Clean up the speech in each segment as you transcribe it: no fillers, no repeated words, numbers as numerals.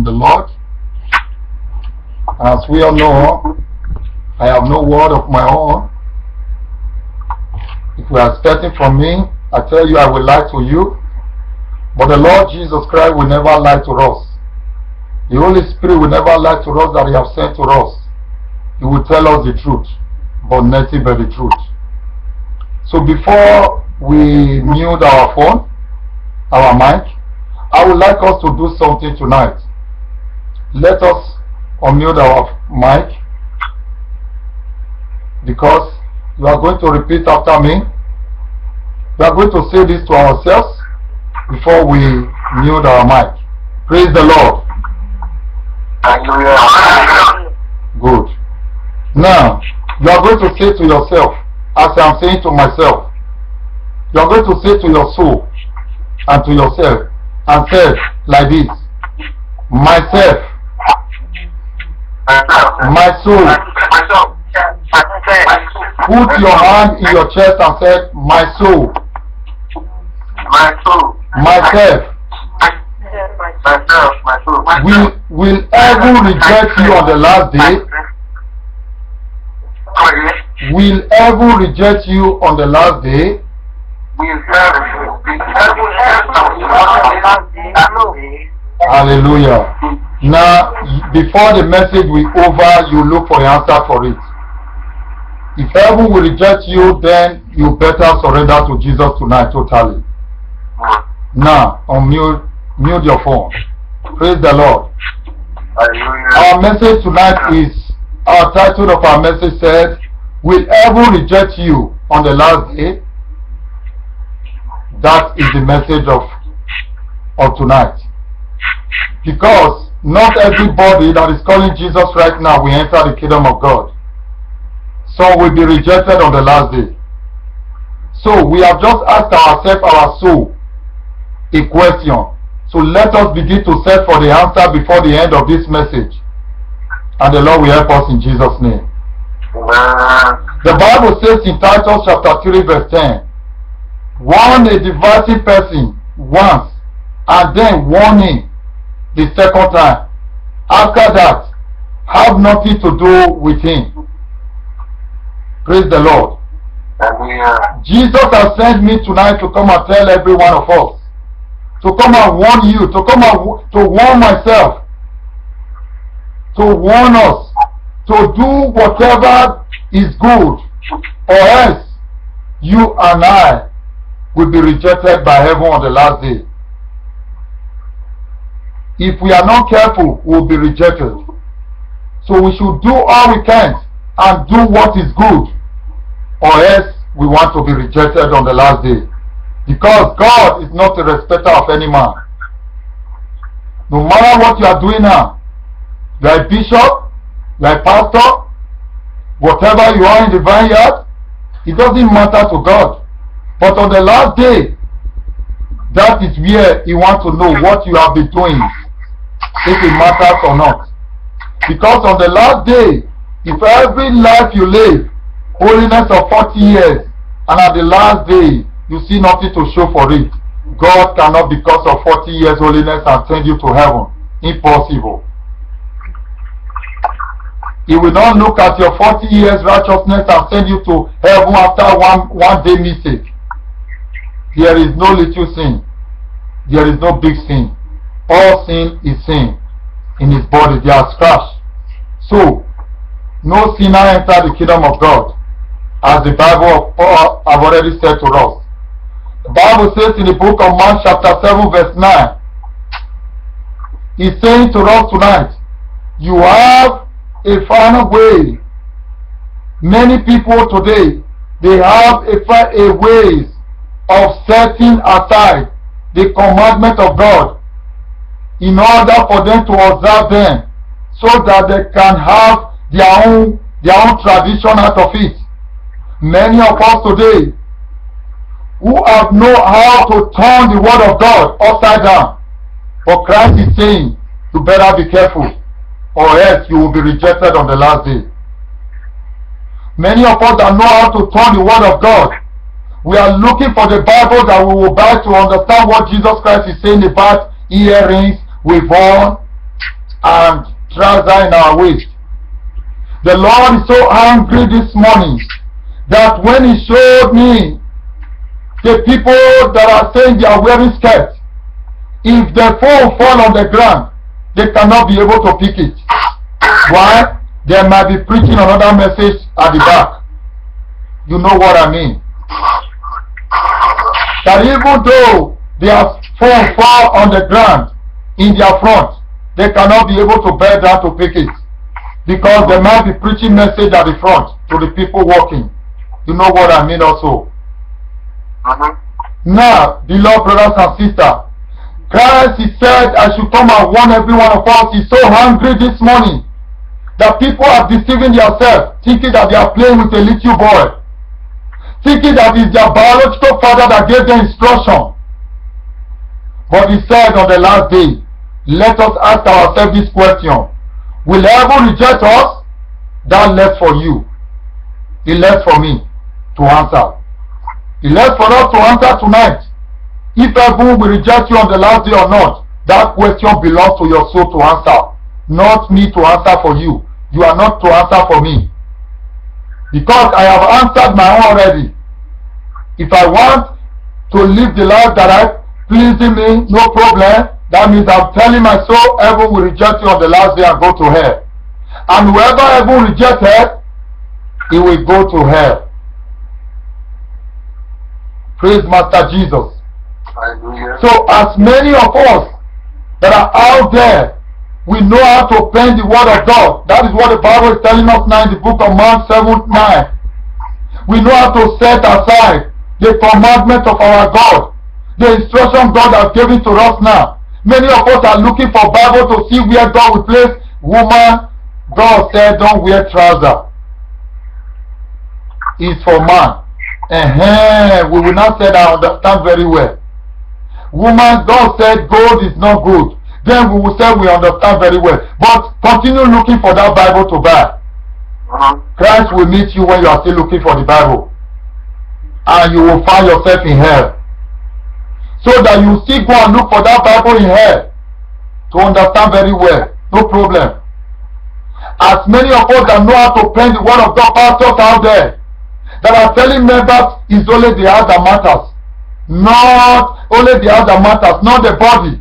the Lord. As we all know, I have no word of my own. If you are expecting from me, I tell you I will lie to you. But the Lord Jesus Christ will never lie to us. The Holy Spirit will never lie to us that He has sent to us. He will tell us the truth, but nothing but the truth. So before we mute our phone, our mic, I would like us to do something tonight. Let us unmute our mic, because you are going to repeat after me. We are going to say this to ourselves before we mute our mic. Praise the Lord. Good. Now, you are going to say to yourself, as I am saying to myself, you are going to say to your soul and to yourself, and say like this: myself, my soul. Put your hand in your chest and say, my soul, myself. Will heaven reject you on the last day? Will heaven reject you on the last day? Hallelujah. Now, before the message will over, you look for the answer for it. If heaven will reject you, then you better surrender to Jesus tonight totally. Now, mute your phone. Praise the Lord. Our message tonight is, our title of our message says, will heaven reject you on the last day? That is the message of tonight. Because not everybody that is calling Jesus right now will enter the kingdom of God. Some will be rejected on the last day. So we have just asked ourselves, our soul, a question. So let us begin to search for the answer before the end of this message. And the Lord will help us in Jesus' name. The Bible says in Titus chapter 3 verse 10, warn a divisive person once, and then warn him the second time. After that, have nothing to do with him. Praise the Lord. Jesus has sent me tonight to come and tell every one of us, to come and warn you, to come and to warn myself, to warn us, to do whatever is good, or else you and I will be rejected by heaven on the last day. If we are not careful, we will be rejected. So we should do all we can and do what is good, or else we want to be rejected on the last day. Because God is not a respecter of any man. No matter what you are doing now, you are a bishop, you are a pastor, whatever you are in the vineyard, it doesn't matter to God. But on the last day, that is where He wants to know what you have been doing, if it matters or not. Because on the last day, if every life you live, holiness of 40 years, and at the last day, you see nothing to show for it, God cannot, because of 40 years holiness, and send you to heaven. Impossible. He will not look at your 40 years righteousness and send you to heaven after one day mistake. There is no little sin. There is no big sin. All sin is sin in his body. They are scratched. So, no sinner enter the kingdom of God, as the Bible have already said to us. The Bible says in the book of Mark chapter 7 verse 9, He's saying to us tonight, you have a final way. Many people today, they have a ways of setting aside the commandment of God in order for them to observe them, so that they can have their own tradition out of it. Many of us today who have know how to turn the word of God upside down. But Christ is saying, you better be careful, or else you will be rejected on the last day. Many of us that know how to turn the word of God, we are looking for the Bible that we will buy to understand what Jesus Christ is saying about earrings, we've on, and trouser in our waist. The Lord is so angry this morning that when He showed me the people that are saying they are wearing skirts, if the phone fall on the ground, they cannot be able to pick it. Why? They might be preaching another message at the back. You know what I mean? That even though their phone fall on the ground in their front, they cannot be able to bear down to pick it, because they might be preaching message at the front to the people walking. You know what I mean also. Now, beloved brothers and sisters, Christ, He said, I should come and warn every one of us. He's so hungry this morning that people are deceiving themselves, thinking that they are playing with a little boy, thinking that it's their biological father that gave them instruction. But He said on the last day, let us ask ourselves this question: will heaven reject us? That left for you. It left for me to answer. It left for us to answer tonight. If heaven will reject you on the last day or not, that question belongs to your soul to answer, not me to answer for you. You are not to answer for me, because I have answered my own already. If I want to live the life that I pleasing me, no problem. That means I'm telling my soul, heaven will reject you on the last day and go to hell. And whoever heaven rejects her, he will go to hell. Praise Master Jesus. So as many of us that are out there, we know how to pen the word of God. That is what the Bible is telling us now in the book of Mark 7:9. We know how to set aside the commandment of our God, the instruction God has given to us now. Many of us are looking for Bible to see where God will place woman. God said don't wear trouser. It's for man. We will not say that I understand very well. Woman, God said gold is not good. Then we will say we understand very well. But continue looking for that Bible to buy. Christ will meet you when you are still looking for the Bible. And you will find yourself in hell. So that you still go and look for that Bible in hell to understand very well. No problem. As many of us that know how to pen the word of God, pastors out there that are telling members it's only the heart that matters. Not only the heart that matters, not the body.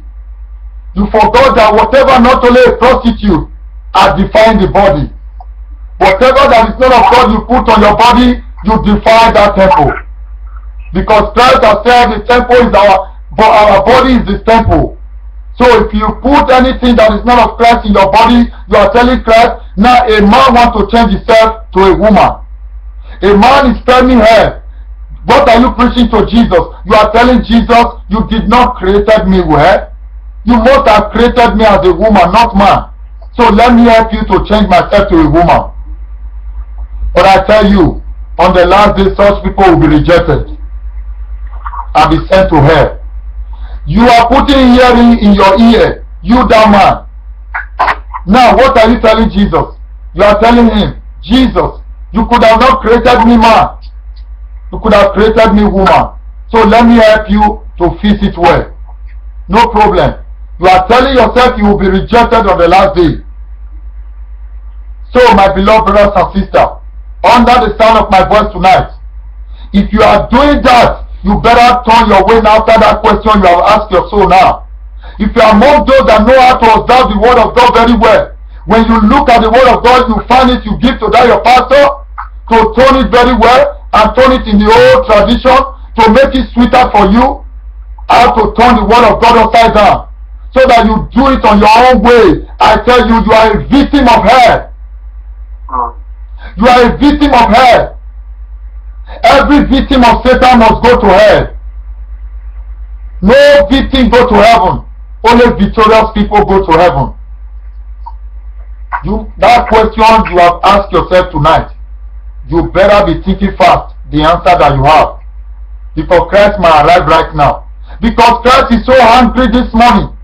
You forgot that whatever not only a prostitute has defined the body. Whatever that is not of God you put on your body, you define that temple. Because Christ has said the temple is our body is the temple. So if you put anything that is not of Christ in your body, you are telling Christ, now a man wants to change himself to a woman. A man is telling her, what are you preaching to Jesus? You are telling Jesus, you did not created me well. You must have created me as a woman, not man. So let me help you to change myself to a woman. But I tell you, on the last day, such people will be rejected and be sent to hell. You are putting hearing in your ear, you that man. Now, what are you telling Jesus? You are telling him, Jesus, you could have not created me man. You could have created me woman. So let me help you to fix it well. No problem. You are telling yourself you will be rejected on the last day. So my beloved brothers and sisters, under the sound of my voice tonight, if you are doing that, you better turn your way now after that question you have asked your soul now. If you are among those that know how to observe the word of God very well, when you look at the word of God, you find it, you give to that your pastor to turn it very well and turn it in the old tradition to make it sweeter for you, how to turn the word of God upside down so that you do it on your own way. I tell you, you are a victim of hell. You are a victim of hell. Every victim of Satan must go to hell. No victim go to heaven. Only victorious people go to heaven. That question you have asked yourself tonight, you better be thinking fast the answer that you have, because Christ might arrive right now. Because Christ is so hungry this morning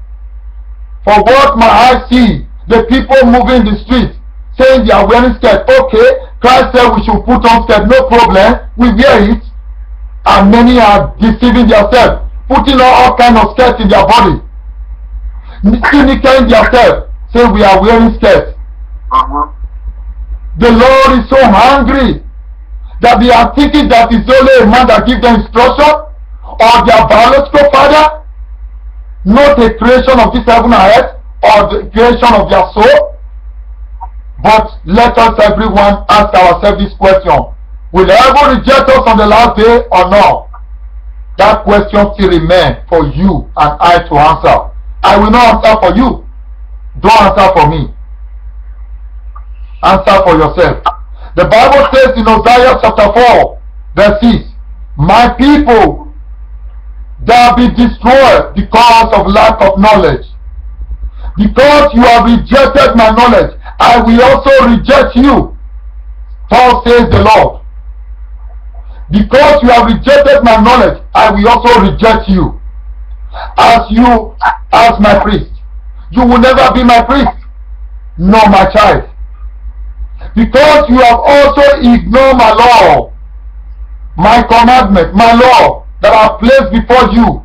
for what my eyes see, the people moving in the street saying they are wearing skirts. Okay, Christ said we should put on skirts, no problem, we wear it. And many are deceiving themselves, putting on all kinds of skirts in their body, cynically themselves, say we are wearing skirts. The Lord is so hungry that they are thinking that it's only a man that gives them instruction, or their biological father, not a creation of this heaven and earth, or the creation of their soul. But let us everyone ask ourselves this question: will heaven reject us on the last day or not? That question still remains for you and I to answer. I will not answer for you. Don't answer for me. Answer for yourself. The Bible says in Hosea chapter 4, verse 6, my people shall be destroyed because of lack of knowledge. Because you have rejected my knowledge, I will also reject you. Thus says the Lord. Because you have rejected my knowledge, I will also reject you. As my priest. You will never be my priest, nor my child. Because you have also ignored my law, my commandment, my law that I placed before you,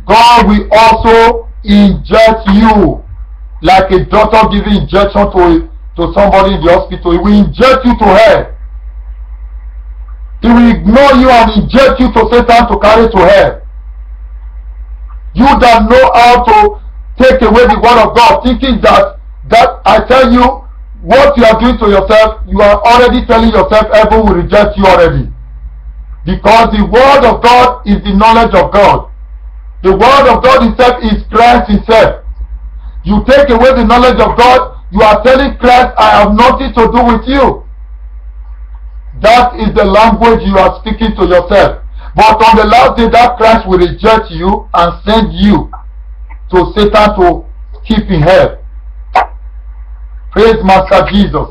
God will also inject you like a doctor giving injection to somebody in the hospital. He will inject you to hell. He will ignore you and inject you to Satan to carry to hell. You that know how to take away the word of God, thinking that I tell you, what you are doing to yourself, you are already telling yourself heaven will reject you already. Because the word of God is the knowledge of God. The word of God itself is Christ himself. You take away the knowledge of God, you are telling Christ, I have nothing to do with you. That is the language you are speaking to yourself. But on the last day, that Christ will reject you and send you to Satan to keep in hell. Praise Master Jesus.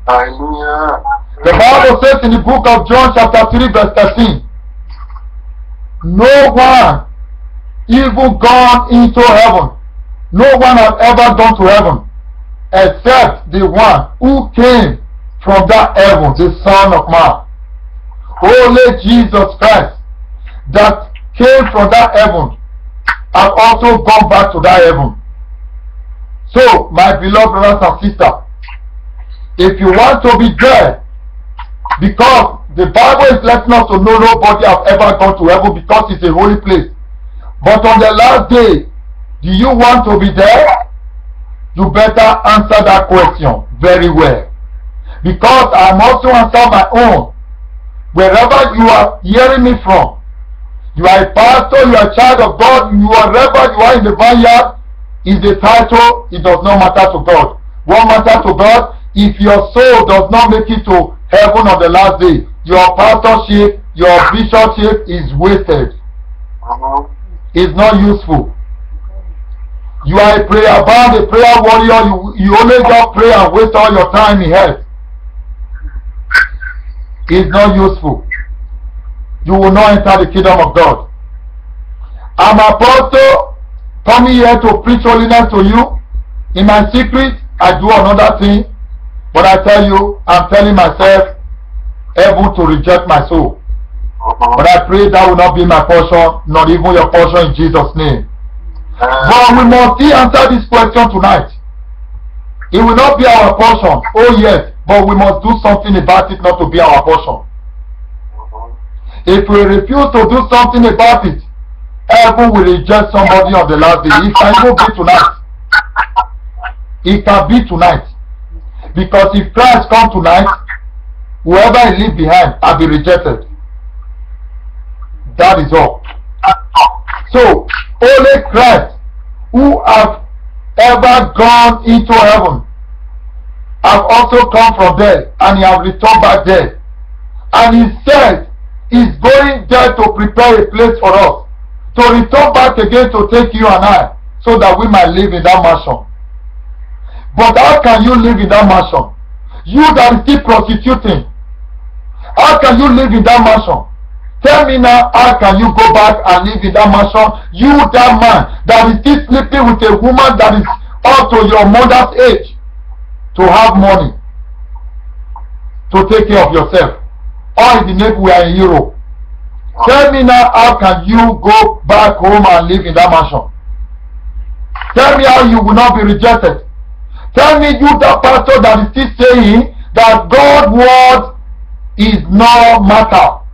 Hallelujah. The Bible says in the book of John chapter 3 verse 13, no one even gone into heaven, no one has ever gone to heaven except the one who came from that heaven, the Son of Man. Only Jesus Christ that came from that heaven has also gone back to that heaven. So, my beloved brothers and sisters, if you want to be there, because the Bible is letting us to know nobody has ever gone to heaven because it's a holy place. But on the last day, do you want to be there? You better answer that question very well. Because I must answer my own. Wherever you are hearing me from, you are a pastor, you are a child of God, wherever you are in the vineyard, is the title, it does not matter to God. What matters to God, if your soul does not make it to heaven on the last day, your pastorship, your bishopship is wasted. It's not useful. You are a prayer bound, a prayer warrior, you only just pray and waste all your time in hell. It's not useful. You will not enter the kingdom of God. I'm apostle coming here to preach holiness to you. In my secret, I do another thing. But I tell you, I'm telling myself, heaven to reject my soul. But I pray that will not be my portion, not even your portion in Jesus' name. But we must still answer this question tonight. It will not be our portion. Oh yes, but we must do something about it not to be our portion. If we refuse to do something about it, heaven will reject somebody on the last day. It can even be tonight. It can be tonight. Because if Christ comes tonight, whoever he leaves behind will be rejected. That is all. So, only Christ, who have ever gone into heaven, have also come from there, and he have returned back there. And he said, he's going there to prepare a place for us, to return back again to take you and I, so that we might live in that mansion. But how can you live in that mansion? You that is still prostituting, how can you live in that mansion? Tell me now, how can you go back and live in that mansion? You, that man that is still sleeping with a woman that is up to your mother's age, to have money, to take care of yourself. Or in the name we are in Europe. Tell me now, how can you go back home and live in that mansion? Tell me how you will not be rejected. Tell me you, that pastor that is still saying that God's word is no matter.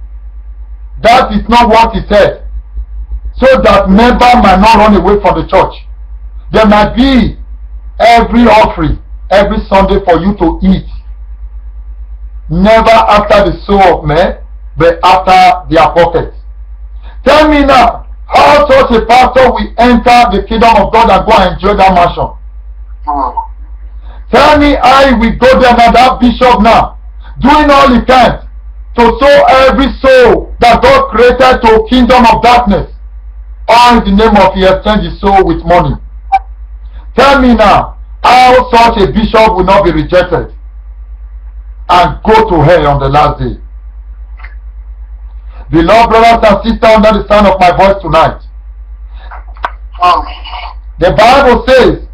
That is not what he said. So that member might not run away from the church. There might be every offering, every Sunday for you to eat. Never after the soul of men, but after their pockets. Tell me now, how such a pastor will enter the kingdom of God and go and enjoy that mansion? Tell me how he will go there now, that bishop now, doing all he can to sow every soul that God created to kingdom of darkness. All in the name of he exchange his soul with money. Tell me now, how such a bishop will not be rejected and go to hell on the last day. Beloved brothers and sisters under the sound of my voice tonight, the Bible says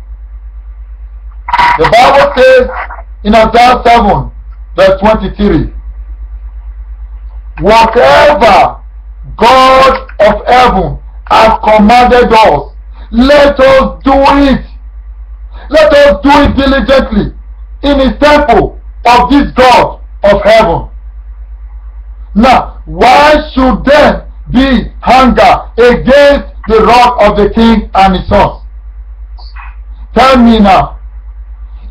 in Isaiah 7 verse 23, whatever God of heaven has commanded us, let us do it. Let us do it diligently in his temple of this God of heaven. Now, why should there be hunger against the wrath of the king and his sons? Tell me now,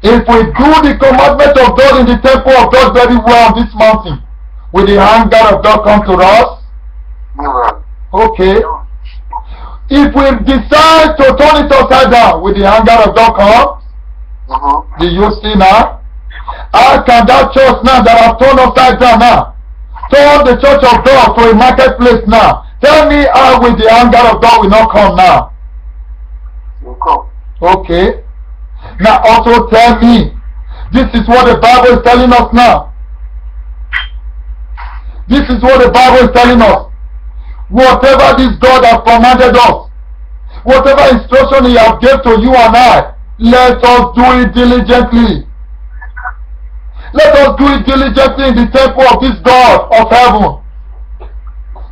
if we do the commandment of God in the temple of God very well on this mountain, will the anger of God come to us? Okay. If we decide to turn it upside down, will the anger of God come? Do you see now? How can that church now that have turned upside down now turn the church of God to a marketplace now? Tell me how will the anger of God will not come now? Okay. Now also tell me, this is what the Bible is telling us now. This is what the Bible is telling us. Whatever this God has commanded us, whatever instruction he has given to you and I, let us do it diligently. Let us do it diligently in the temple of this God of heaven,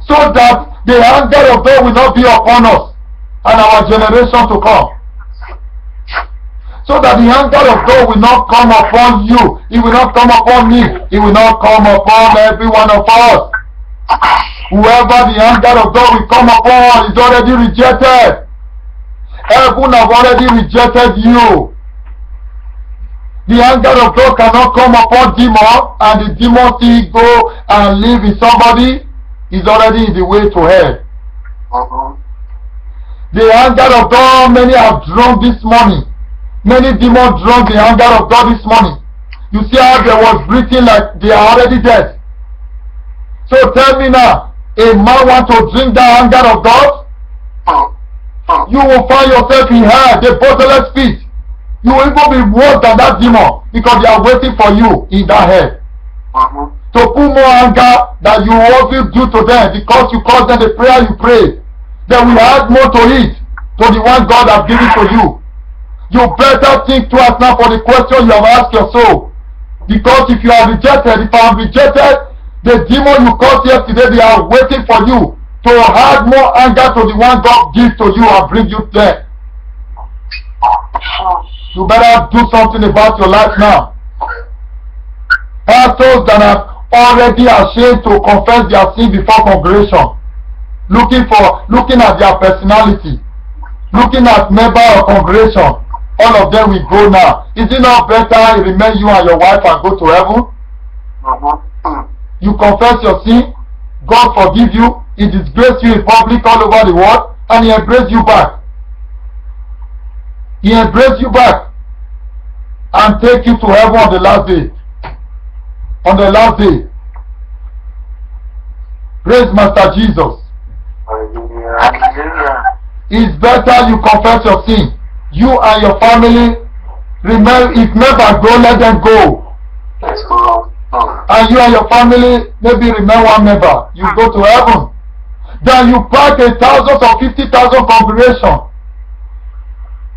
so that the anger of God will not be upon us and our generation to come. So that the anger of God will not come upon you, it will not come upon me, it will not come upon every one of us. Whoever the anger of God will come upon is already rejected. Heaven have already rejected you. The anger of God cannot come upon demon, and the demon still go and live in somebody is already in the way to hell. The anger of God, many have drunk this morning. Many demons drunk the anger of God this morning. You see how they was breathing like they are already dead. So tell me now, a man want to drink the anger of God? You will find yourself in hell, the bottomless pit. You will even be worse than that demon, because they are waiting for you in that hell. To put more anger that you also do to them, because you cause them the prayer you pray. They will add more to it, to the one God has given to you. You better think twice now for the question you have asked your soul. Because if you are rejected, if I am rejected, the demon you caused yesterday, they are waiting for you to add more anger to the one God gives to you and bring you there. You better do something about your life now. Pastors that are already ashamed to confess their sin before congregation, looking at their personality, looking at member of congregation, all of them will go now. Is it not better remain you and your wife and go to heaven? You confess your sin, God forgive you, he disgrace you in public all over the world, and he embrace you back. He embrace you back and take you to heaven on the last day. On the last day. Praise Master Jesus. It's better you confess your sin. You and your family, remember, if never go, let them go. And you and your family, maybe remain one member. You go to heaven. Then you pack 1,000 or 50,000 congregation.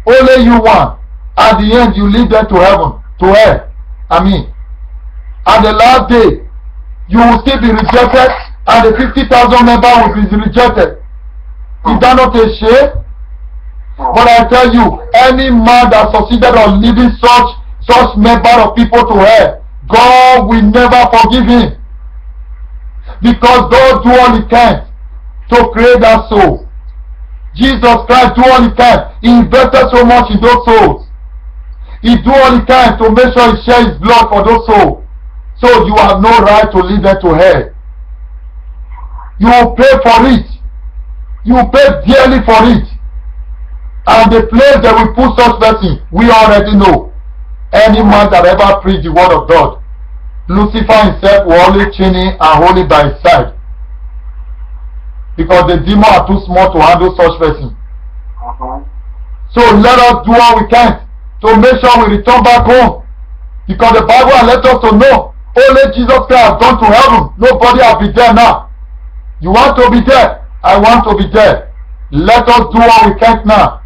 Only you one. At the end, you lead them to heaven, to hell. At the last day, you will still be rejected, and the 50,000 member will be rejected. Is that not a shame? But I tell you, any man that succeeded on leading such member of people to hell, God will never forgive him. Because God do all he can to create that soul. Jesus Christ do all he can. He invested so much in those souls. He do all he can to make sure he share his blood for those souls. So you have no right to lead them to hell. You will pay for it. You will pay dearly for it. And the place that we put such person, we already know. Any man that ever preached the word of God, Lucifer himself will only chain him and hold it by his side. Because the demons are too small to handle such person. So let us do all we can to make sure we return back home. Because the Bible has let us to know only Jesus Christ has gone to heaven. Nobody has been there now. You want to be there? I want to be there. Let us do all we can now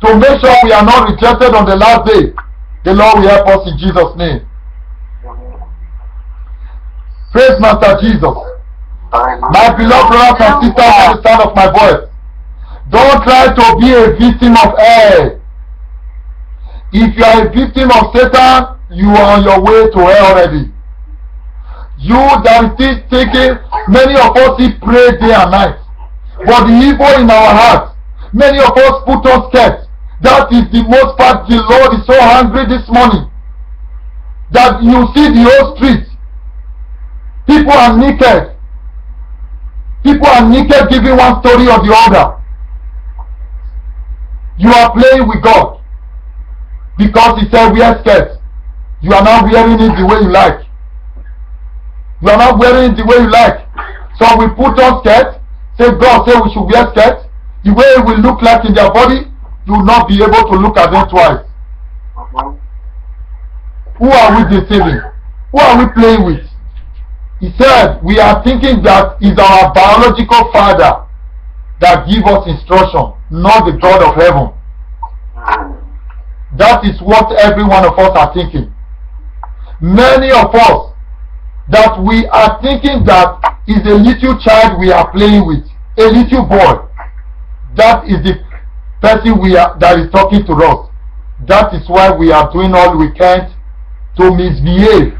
to make sure we are not rejected on the last day. The Lord will help us in Jesus' name. Praise Master Jesus. My beloved brothers and sisters at the sound of my voice, don't try to be a victim of hell. If you are a victim of Satan, you are on your way to hell already. You that is still thinking, many of us still pray day and night, but the evil in our hearts, many of us put on skirts. That is the most part. The Lord is so angry this morning that you see the whole street. People are naked. People are naked, giving one story or the other. You are playing with God because he said wear skirts. You are not wearing it the way you like. You are not wearing it the way you like. So we put on skirts. Say God say we should wear skirts. The way it will look like in their body, you will not be able to look at them twice. Who are we deceiving? Who are we playing with? He said we are thinking that is our biological father that give us instruction, not the God of heaven. That is what every one of us are thinking. Many of us that we are thinking that is a little child we are playing with, a little boy. That is the person that is talking to us. That is why we are doing all we can to misbehave.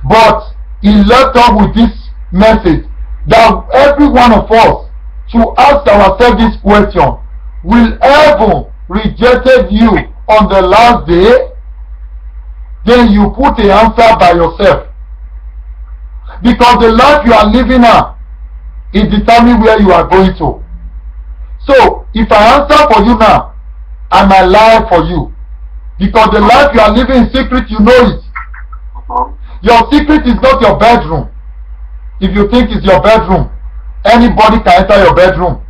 But he left us with this message that every one of us should ask ourselves this question: will heaven reject you on the last day? Then you put the answer by yourself. Because the life you are living now, it determines where you are going to. So, if I answer for you now, I might lie for you. Because the life you are living in secret, you know it. Your secret is not your bedroom. If you think it's your bedroom, anybody can enter your bedroom.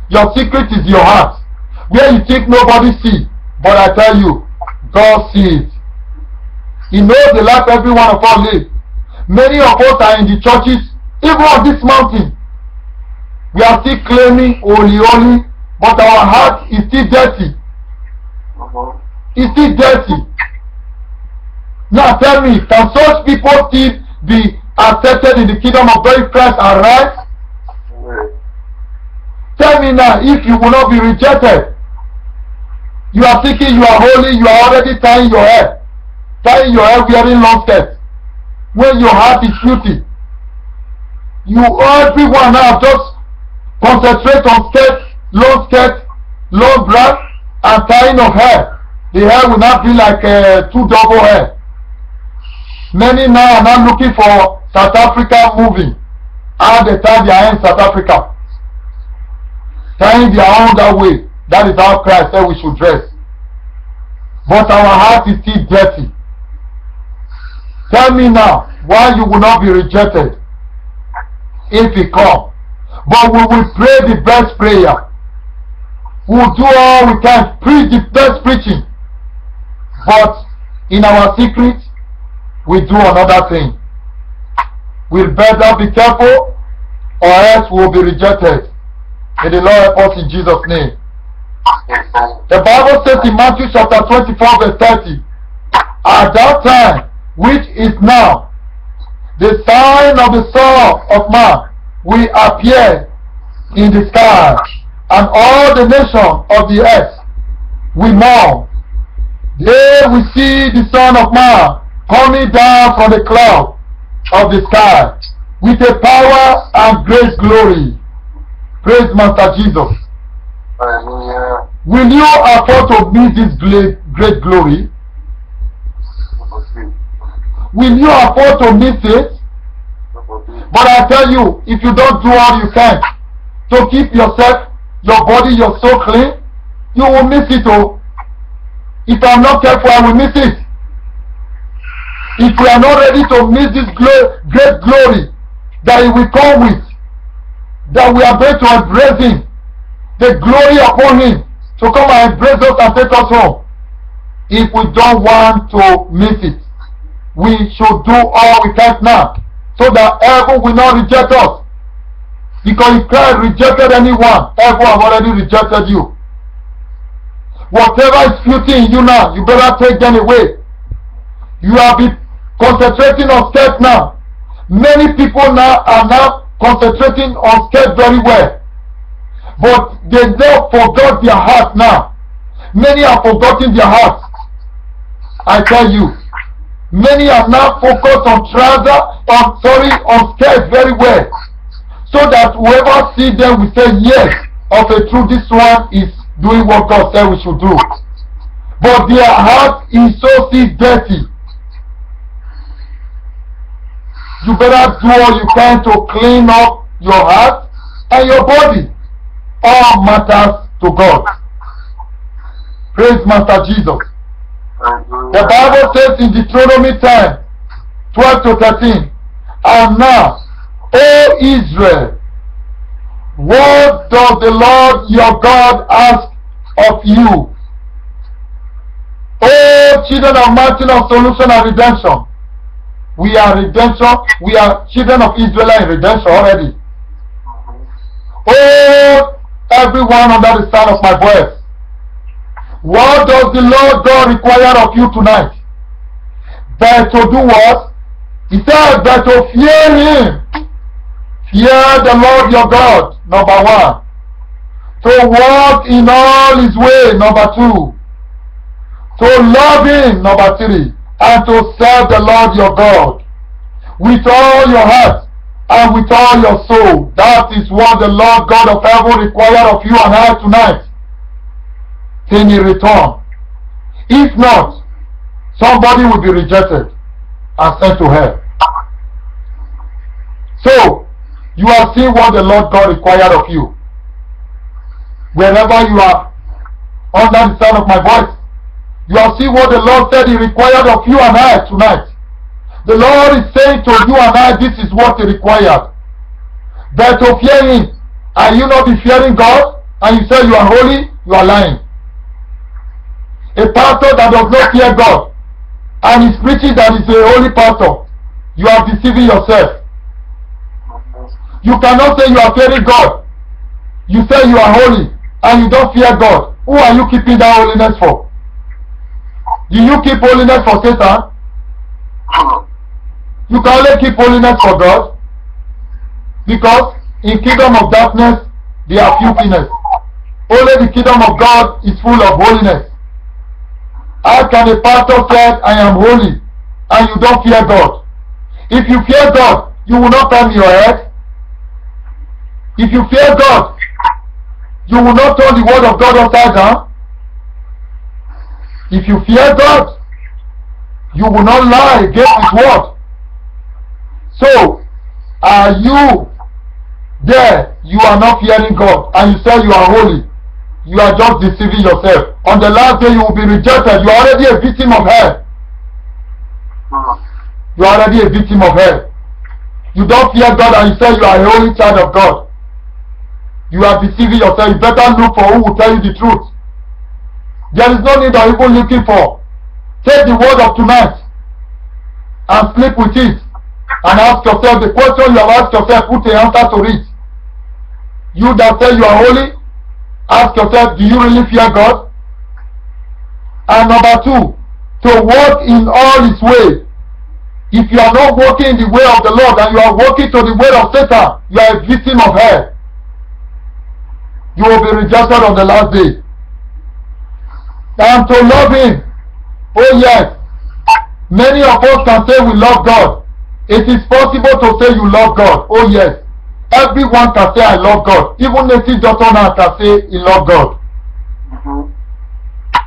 Your secret is your heart, where you think nobody sees. But I tell you, God sees it. He knows the life every one of us live. Many of us are in the churches, even on this mountain. We are still claiming holy, holy, but our heart is still dirty. It's still dirty. Now tell me, can such people still be accepted in the kingdom of God if Christ arrives? Tell me now, if you will not be rejected, you are thinking you are holy, you are already tying your hair wearing long skirts, when your heart is filthy. You everyone now just concentrate on skirt, long grass, and tying of hair. The hair will not be like two double hair. Many now are not looking for South Africa moving. How they tie their hair in South Africa. Tying their own that way. That is how Christ said we should dress. But our heart is still dirty. Tell me now, why you will not be rejected if he come. But we will pray the best prayer. We will do all we can, preach the best preaching. But in our secret, we do another thing. We'll better be careful, or else we will be rejected. May the Lord help us in Jesus' name. The Bible says in Matthew chapter 24 verse 30, at that time, which is now, the sign of the Son of Man will appear in the sky, and all the nations of the earth we mourn. There we see the Son of Man coming down from the cloud of the sky with a power and great glory. Praise Master Jesus. Hallelujah. Will you afford to miss this great glory? Will you afford to miss it? But I tell you, if you don't do all you can to keep yourself, your body, your soul clean, you will miss it. Oh, if I'm not careful, I will miss it. If we are not ready to miss this great glory that He will come with, that we are going to embrace Him, the glory upon Him, to come and embrace us and take us home. If we don't want to miss it, we should do all we can now, so that heaven will not reject us. Because if Christ rejected anyone, heaven have already rejected you. Whatever is filthy in you now, you better take them away. You have been concentrating on skirt now. Many people now are now concentrating on skirt very well, but they now forgot their heart now. Many have forgotten their heart. I tell you, many are now focused on on skirt very well, so that whoever see them will say, yes, of a truth, this one is doing what God said we should do. But their heart is so still dirty. You better do all you can to clean up your heart and your body. All matters to God. Praise Master Jesus. The Bible says in Deuteronomy 10, 12 to 13, and now, O Israel, what does the Lord your God ask of you? O children of mountain of solution and redemption. We are redemption. We are children of Israel in redemption already. Oh, everyone under the sound of my voice, what does the Lord God require of you tonight? But to do what? He said that to fear Him. Fear the Lord your God, number one. To walk in all His way, number two. To love Him, number three. And to serve the Lord your God with all your heart and with all your soul. That is what the Lord God of heaven requires of you and I tonight. Till He return. If not, somebody will be rejected and sent to hell. So, you are seeing what the Lord God required of you. Wherever you are, under the sound of my voice, you are seeing what the Lord said He required of you and I tonight. The Lord is saying to you and I, this is what He required. That to fear Him. Are you not be fearing God? And you say you are holy? You are lying. A pastor that does not fear God and is preaching that is a holy pastor, you are deceiving yourself. You cannot say you are fearing God. You say you are holy and you don't fear God. Who are you keeping that holiness for? Do you keep holiness for Satan? You can only keep holiness for God. Because in kingdom of darkness there are filthiness. Only the kingdom of God is full of holiness. How can a pastor say I am holy and you don't fear God? If you fear God, you will not turn your head. If you fear God, you will not turn the word of God upside down. If you fear God, you will not lie against His word. So, are you there? You are not fearing God and you say you are holy. You are just deceiving yourself. On the last day you will be rejected. You are already a victim of hell. You are already a victim of hell. You don't fear God and you say you are a holy child of God. You are deceiving yourself. You better look for who will tell you the truth. There is no need of even looking for. Take the word of tonight and sleep with it and ask yourself the question you have asked yourself, put the answer to it. You that say you are holy, ask yourself, do you really fear God? And number two, to walk in all His way. If you are not walking in the way of the Lord and you are walking to the way of Satan, you are a victim of hell. You will be rejected on the last day. and to love Him. Oh yes, many of us can say we love God. It is possible to say you love God. Oh yes, everyone can say I love God. Even native doctor now can say he love God.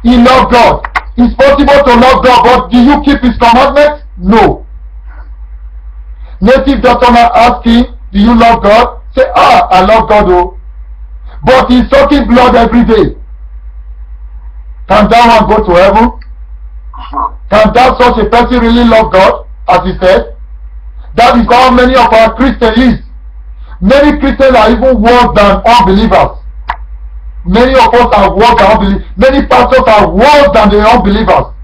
He love God. It's possible to love God, but do you keep His commandments? No. Native doctor now ask him, do you love God? Say, I love God, oh. But he's sucking blood every day. Can that one go to heaven? Can that such a person really love God, as he said? That is how many of our Christians is. Many Christians are even worse than unbelievers. Many of us are worse than unbelievers. Many pastors are worse than the unbelievers.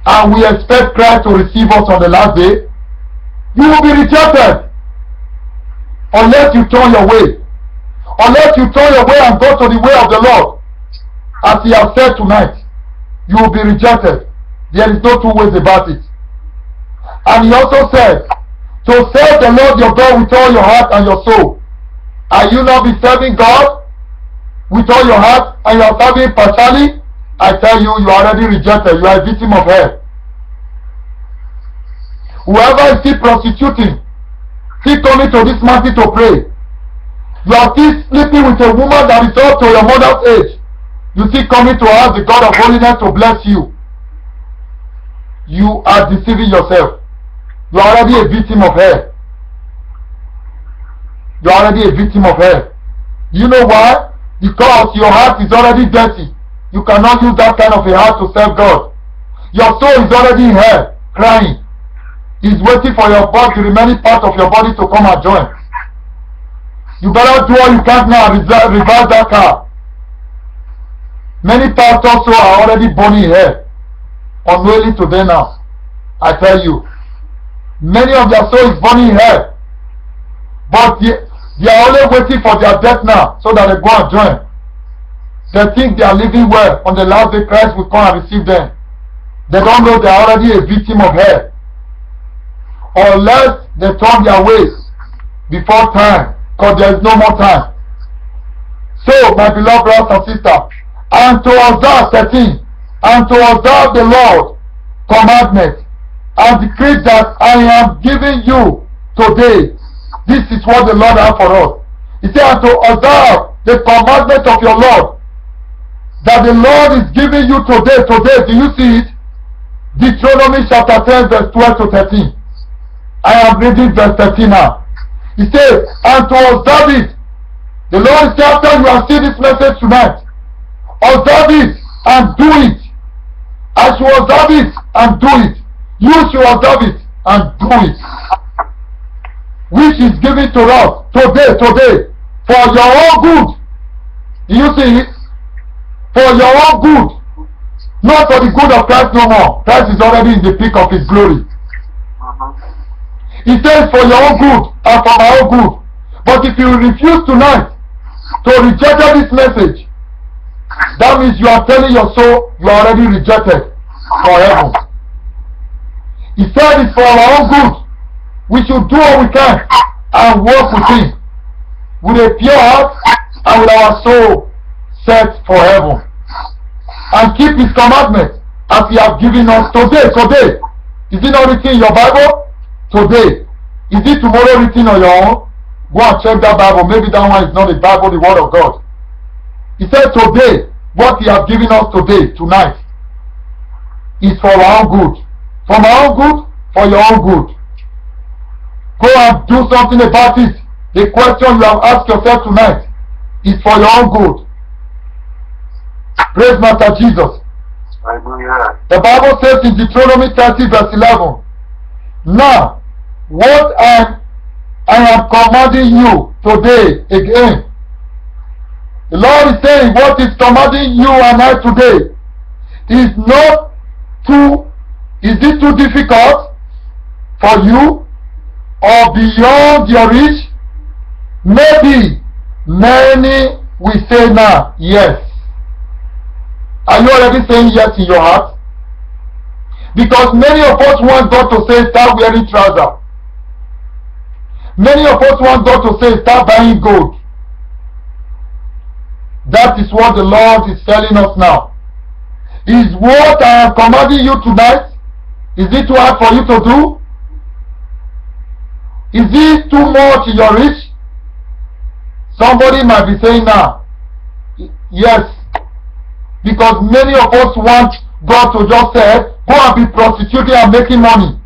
And we expect Christ to receive us on the last day. You will be rejected unless you turn your way. Unless you turn your way and go to the way of the Lord, as He has said tonight, you will be rejected. There is no two ways about it. And He also said, to serve the Lord your God with all your heart and your soul. Are you not be serving God with all your heart and you are serving partially? I tell you, you are already rejected. You are a victim of hell. Whoever is still prostituting, still coming to this mountain to pray, you are still sleeping with a woman that is up to your mother's age, you still coming to ask the God of holiness to bless you. You are deceiving yourself. You are already a victim of hell. You are already a victim of hell. You know why? Because your heart is already dirty. You cannot use that kind of a heart to serve God. Your soul is already in hell, crying. He's waiting for your body, the remaining part of your body to come and join. You better do all you can now and reverse that car. Many pastors also are already burning hell, unwilling to them now. I tell you, many of their soul is burning hell, but they are only waiting for their death now so that they go and join. They think they are living well. On the last day, Christ will come and receive them. They don't know they are already a victim of hell, unless they turn their ways before time, because there is no more time. So, my beloved brothers and sisters, and to observe 13, and to observe the Lord's commandment, and decree that I am giving you today. This is what the Lord has for us. He said, and to observe the commandment of your Lord, that the Lord is giving you today. Today, do you see it? Deuteronomy chapter 10, verse 12 to 13. I am reading verse 13 now. He says, and to observe it. The Lord is saying, after you have seen this message tonight, observe it and do it. As you observe it and do it, you should observe it and do it. Which is given to us today, for your own good. Do you see it? For your own good. Not for the good of Christ no more. Christ is already in the peak of His glory. He says for your own good and for my own good. But if you refuse tonight to reject this message, that means you are telling your soul you are already rejected for heaven. He said it's for our own good. We should do what we can and work with Him with a pure heart and with our soul set for heaven, and keep His commandments as He has given us today. Today, is it not written in your Bible? Today, is it tomorrow written on your own? Go and check that Bible. Maybe that one is not the Bible, the Word of God. He said today, what He has given us today, tonight, is for our own good. For my own good, for your own good. Go and do something about it. The question you have asked yourself tonight is for your own good. Praise Master Jesus. Hallelujah. The Bible says in Deuteronomy 30 verse 11, now, what I am commanding you today again. The Lord is saying what is commanding you and I today is not too, is it too difficult for you or beyond your reach? Maybe many will say now, yes. Are you already saying yes in your heart? Because many of us want God to say start wearing trousers. Many of us want God to say start buying gold. That is what the Lord is telling us now. Is what I am commanding you tonight, is it too hard for you to do? Is it too much in your reach? Somebody might be saying now, yes, because many of us want God to just say, go and be prostituting and making money.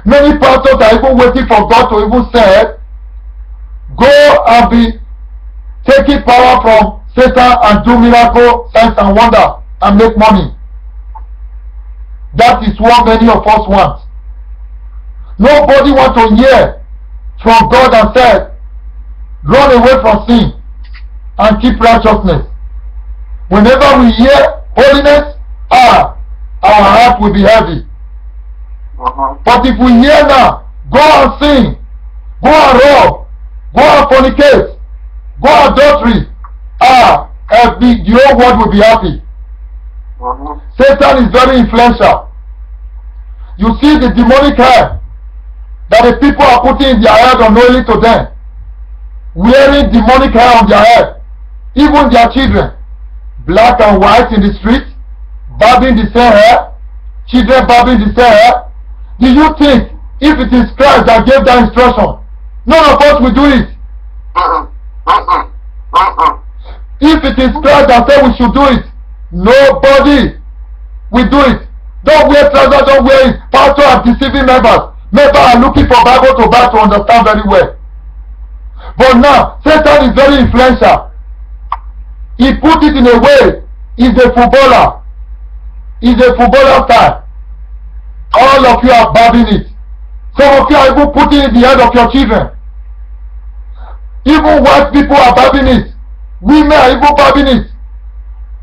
Many pastors are even waiting for God to even say, go and be taking power from Satan and do miracle, signs and wonder and make money. That is what many of us want. Nobody wants to hear from God and say, run away from sin and keep righteousness. Whenever we hear holiness, our heart will be heavy. But if we hear now, go and sin, go and rob, go and fornicate, go and adultery, the whole world will be happy. Satan is very influential. You see the demonic hair that the people are putting in their head unknowingly to them, wearing demonic hair on their head, even their children, black and white in the street, barbing the same hair, children barbing the same hair. Do you think if it is Christ that gave that instruction, none of us will do it? If it is Christ that said we should do it, nobody will do it. Don't wear trousers, don't wear it. Pastor are deceiving members. Members are looking for Bible to buy to understand very well. But now, Satan is very influential. He put it in a way, he's a footballer. He's a footballer style. All of you are babbing it. Some of you are even putting it in the head of your children. Even white people are babbing it. Women are even babbing it.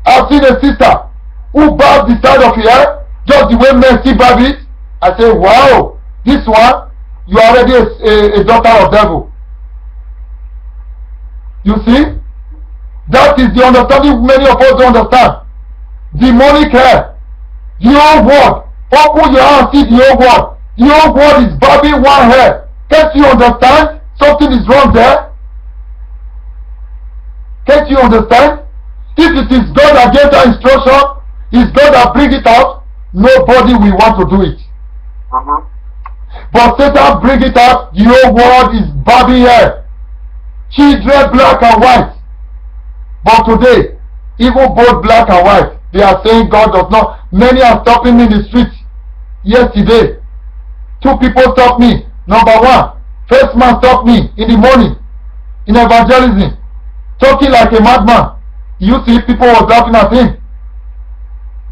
I've seen a sister who barbed the side of her hair just the way men still barb it. I say, wow, this one, you are already a daughter of devil. You see? That is the understanding many of us don't understand. Demonic hair. The whole world. Open your eyes and see the whole world. The whole world is barbing one hair. Can't you understand? Something is wrong there. Can't you understand? If it is God that gave that instruction, it's God that bring it out, nobody will want to do it. But Satan bring it out, the whole world is barbing hair. Children black and white. But today, even both black and white, they are saying God does not. Many are stopping me in the street. Yesterday, 2 people stopped me. Number 1, first man stopped me in the morning in evangelism, talking like a madman. You see, people were laughing at him,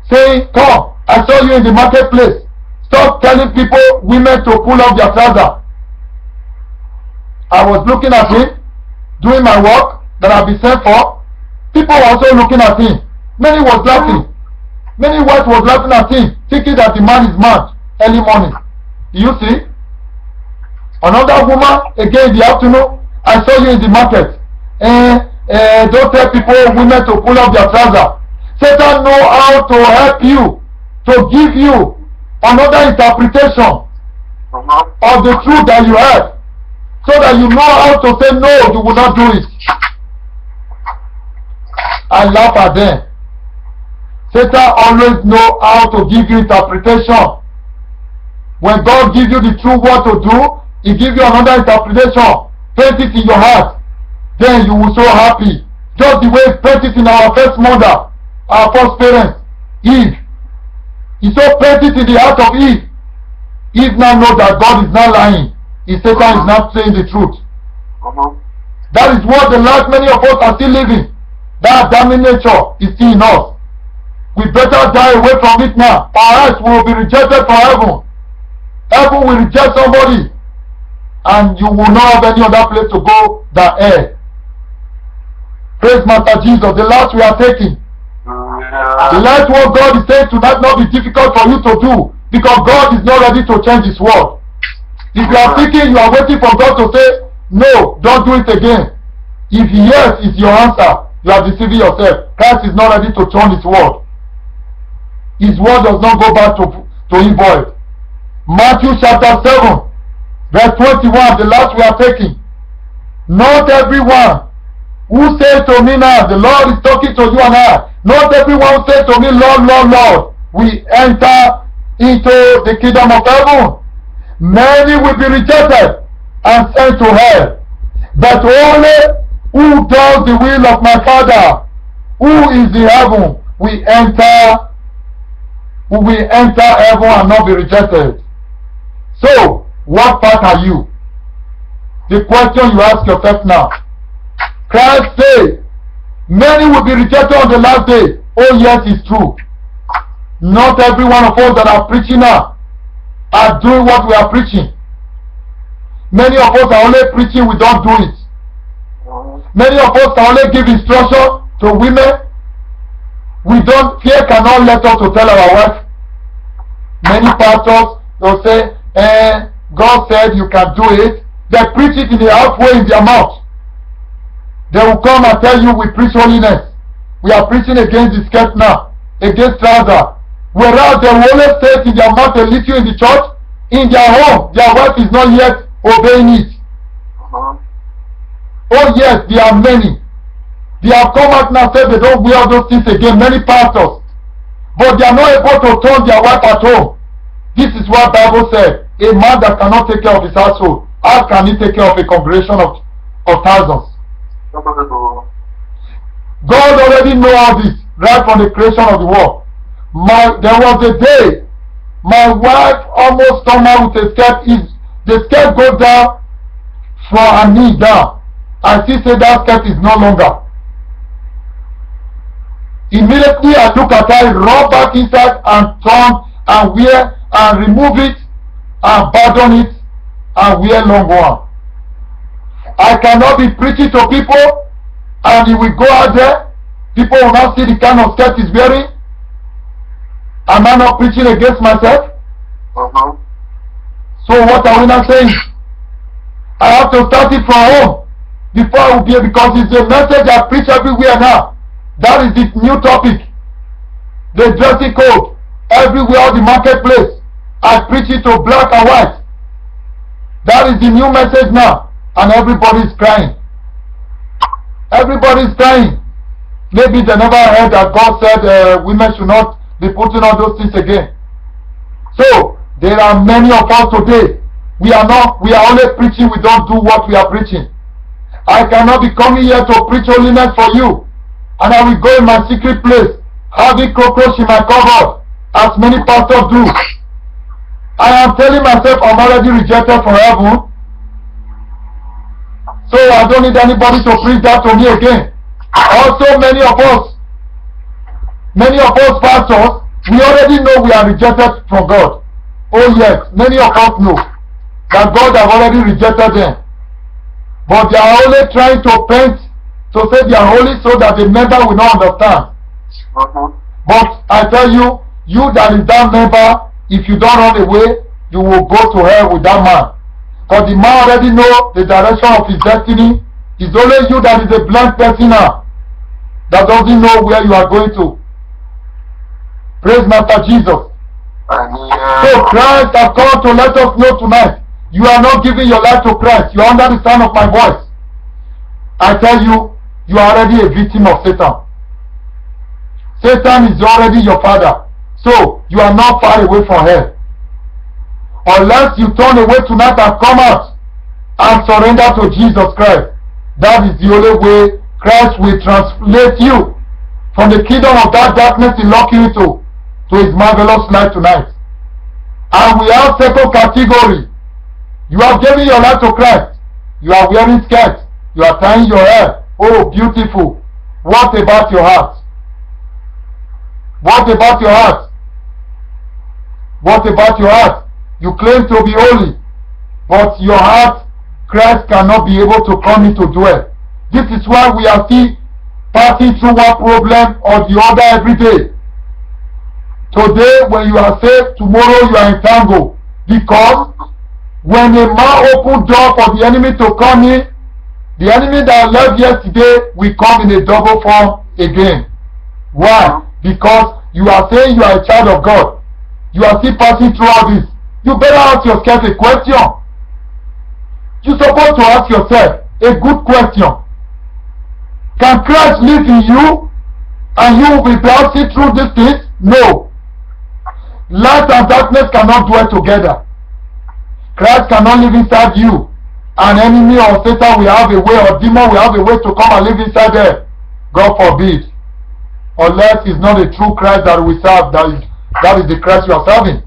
saying, come, I saw you in the marketplace. Stop telling people, women, to pull up their trousers. I was looking at him, doing my work that I've been sent for. People were also looking at him. Many was laughing. Many whites was laughing at him, thinking that the man is mad early morning. You see? Another woman, again in the afternoon, I saw you in the market. Don't tell people, women, to pull up their trousers. Satan know how to help you, to give you another interpretation of the truth that you have, so that you know how to say no, you will not do it. I laugh at them. Satan always know how to give you interpretation. When God gives you the true word to do, He gives you another interpretation. Paint it in your heart. Then you will so happy. Just the way He paint it in our first mother, our first parents, Eve. He so paint it in the heart of Eve. Eve now knows that God is not lying. Satan is not saying the truth. That is what the life many of us are still living. That damning nature is still in us. We better die away from it now. Our eyes will be rejected from heaven. Heaven will reject somebody, and you will not have any other place to go than hell. Praise Master Jesus. The last we are taking. The last what God is saying tonight not be difficult for you to do, because God is not ready to change His word. If you are thinking you are waiting for God to say, no, don't do it again. If yes is your answer, you are deceiving yourself. Christ is not ready to turn His word. His word does not go back to him void. Matthew chapter 7, verse 21, the last we are taking. Not everyone who say to me now, the Lord is talking to you and I. Not everyone say to me, Lord, Lord, Lord, we enter into the kingdom of heaven. Many will be rejected and sent to hell. But only who does the will of my Father, who is in heaven, we enter heaven and not be rejected. So, what part are you? The question you ask yourself now. Christ said, many will be rejected on the last day. Oh yes, it's true. Not every one of us that are preaching now are doing what we are preaching. Many of us are only preaching, we don't do it. Many of us can only give instruction to women. Fear cannot let us to tell our wife. Many pastors will say, God said you can do it. They preach it in the halfway in their mouth. They will come and tell you we preach holiness. We are preaching against the skirt now, against trouser. Whereas they will only say it in their mouth and lead you in the church. In their home, their wife is not yet obeying it. Oh yes, there are many. They have come out now and said they don't wear those things again, many pastors. But they are not able to turn their wife at home. This is what the Bible said. A man that cannot take care of his household, how can he take care of a congregation of thousands? God already knows all this right from the creation of the world. There was a day my wife almost come out with a skirt. The skirt goes down from her knee down. And she said that skirt is no longer. Immediately I look at her, run back inside and turn and wear and remove it and pardon it and wear long one. I cannot be preaching to people and he will go out there. People will not see the kind of skirt he's wearing. Am I not preaching against myself? So what are we not saying? I have to start it from home before I will be, because it's a message I preach everywhere now. That is the new topic. The dressing code. Everywhere, the marketplace. I preach it to black and white. That is the new message now. And everybody is crying. Everybody is crying. Maybe they never heard that God said women should not be putting on those things again. So, there are many of us today. We are only preaching, we don't do what we are preaching. I cannot be coming here to preach holiness for you. And I will go in my secret place, having cockroach in my cupboard, as many pastors do. I am telling myself I'm already rejected from heaven. So I don't need anybody to preach that to me again. Also, many of us pastors, we already know we are rejected from God. Oh yes, many of us know that God has already rejected them. But they are only trying to paint to say they are holy so that the member will not understand. But I tell you, you that is that member, if you don't run away, you will go to hell with that man. Because the man already know the direction of his destiny. It's only you that is a blank person now, that doesn't know where you are going to. Praise Master Jesus. So Christ has come to let us know tonight, you are not giving your life to Christ. You are under the sound of my voice. I tell you, you are already a victim of Satan. Satan is already your father. So, you are not far away from hell. Unless you turn away tonight and come out and surrender to Jesus Christ. That is the only way Christ will translate you from the kingdom of that darkness he locked you into to his marvelous light tonight. And we have second category. You have given your life to Christ. You are wearing skirts. You are tying your hair. Oh, beautiful. What about your heart? What about your heart? What about your heart? You claim to be holy, but your heart, Christ cannot be able to come in to dwell. This is why we are still passing through one problem or the other every day. Today, when you are saved, tomorrow you are entangled. Because when a man opens door for the enemy to come in, the enemy that left yesterday will come in a double form again. Why? Because you are saying you are a child of God. You are still passing through all this. You better ask yourself a question. You're supposed to ask yourself a good question. Can Christ live in you and you will be able to see through these things? No. Light and darkness cannot dwell together. Christ cannot live inside you. An enemy or Satan will have a way, or demon will have a way to come and live inside there. God forbid. Unless it's not a true Christ that we serve, that is the Christ you are serving.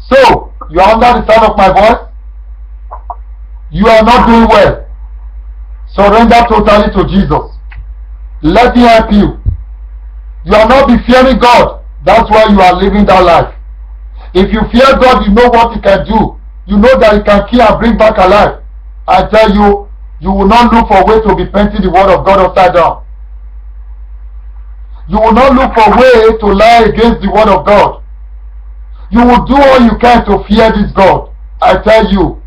So, you are under the sound of my voice. You are not doing well. Surrender totally to Jesus. Let Him help you. You are not be fearing God. That's why you are living that life. If you fear God, you know what He can do. You know that He can kill and bring back alive. I tell you, you will not look for a way to be painting the word of God upside down. You will not look for a way to lie against the word of God. You will do all you can to fear this God. I tell you.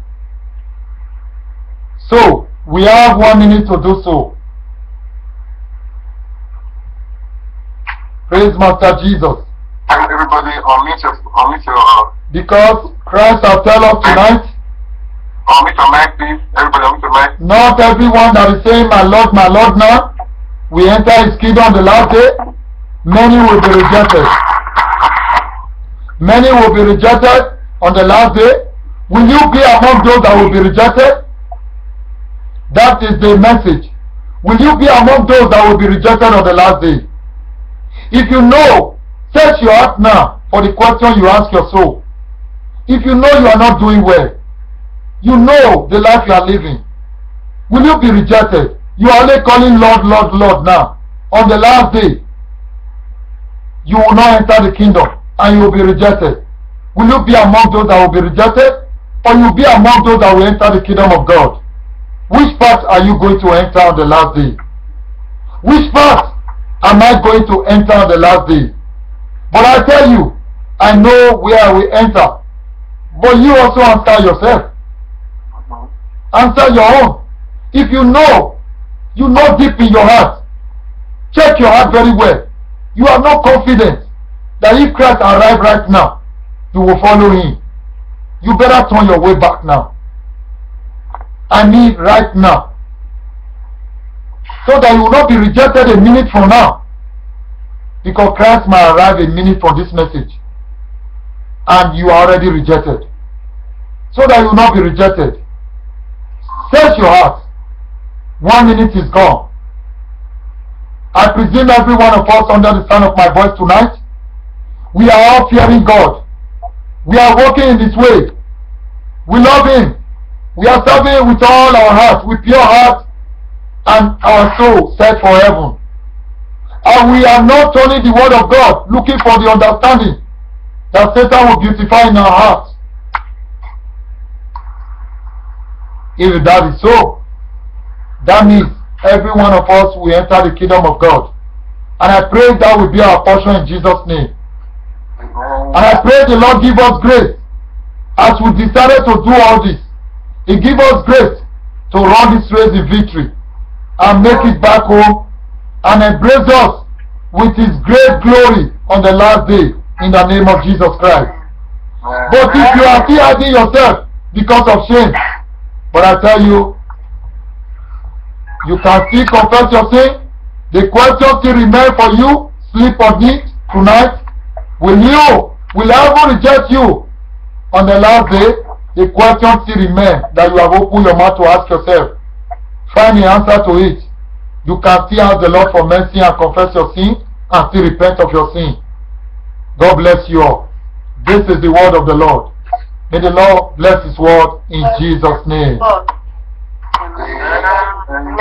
So, we have 1 minute to do so. Praise Master Jesus. Everybody, unmute your Because Christ has told us tonight, unmute your mic, please. Everybody, unmute your mic. not everyone that is saying, my Lord now, we enter His kingdom on the last day. Many will be rejected. Many will be rejected on the last day. Will you be among those that will be rejected? That is the message. Will you be among those that will be rejected on the last day? If you know, search your heart now for the question you ask your soul. If you know you are not doing well, you know the life you are living, will you be rejected? You are only calling Lord, Lord, Lord now. On the last day, you will not enter the kingdom and you will be rejected. Will you be among those that will be rejected, or you will be among those that will enter the kingdom of God? Which part are you going to enter on the last day? Which part am I going to enter on the last day? But I tell you, I know where I will enter. But you also answer yourself. Answer your own. If you know deep in your heart, check your heart very well. You are not confident that if Christ arrives right now, you will follow Him. You better turn your way back now. I mean right now. So that you will not be rejected a minute from now. Because Christ might arrive a minute from this message. And you are already rejected. So that you will not be rejected. Search your heart. 1 minute is gone. I presume every one of us under the sound of my voice tonight, we are all fearing God. We are walking in this way. We love Him. We are serving Him with all our heart, with pure heart, and our soul set for heaven. And we are not turning the word of God, looking for the understanding that Satan will beautify in our hearts. If that is so, that means every one of us will enter the kingdom of God. And I pray that will be our portion in Jesus' name. And I pray the Lord give us grace as we decided to do all this. He give us grace to run this race in victory and make it back home and embrace us with His great glory on the last day in the name of Jesus Christ. But if you are still hiding yourself because of shame, but I tell you, you can still confess your sin. The question still remains for you. Sleep on it tonight. Will heaven reject you on the last day? The question still remains that you have opened your mouth to ask yourself. Find the answer to it. You can still ask the Lord for mercy and confess your sin and still repent of your sin. God bless you all. This is the word of the Lord. May the Lord bless His word in Jesus' name. Amen.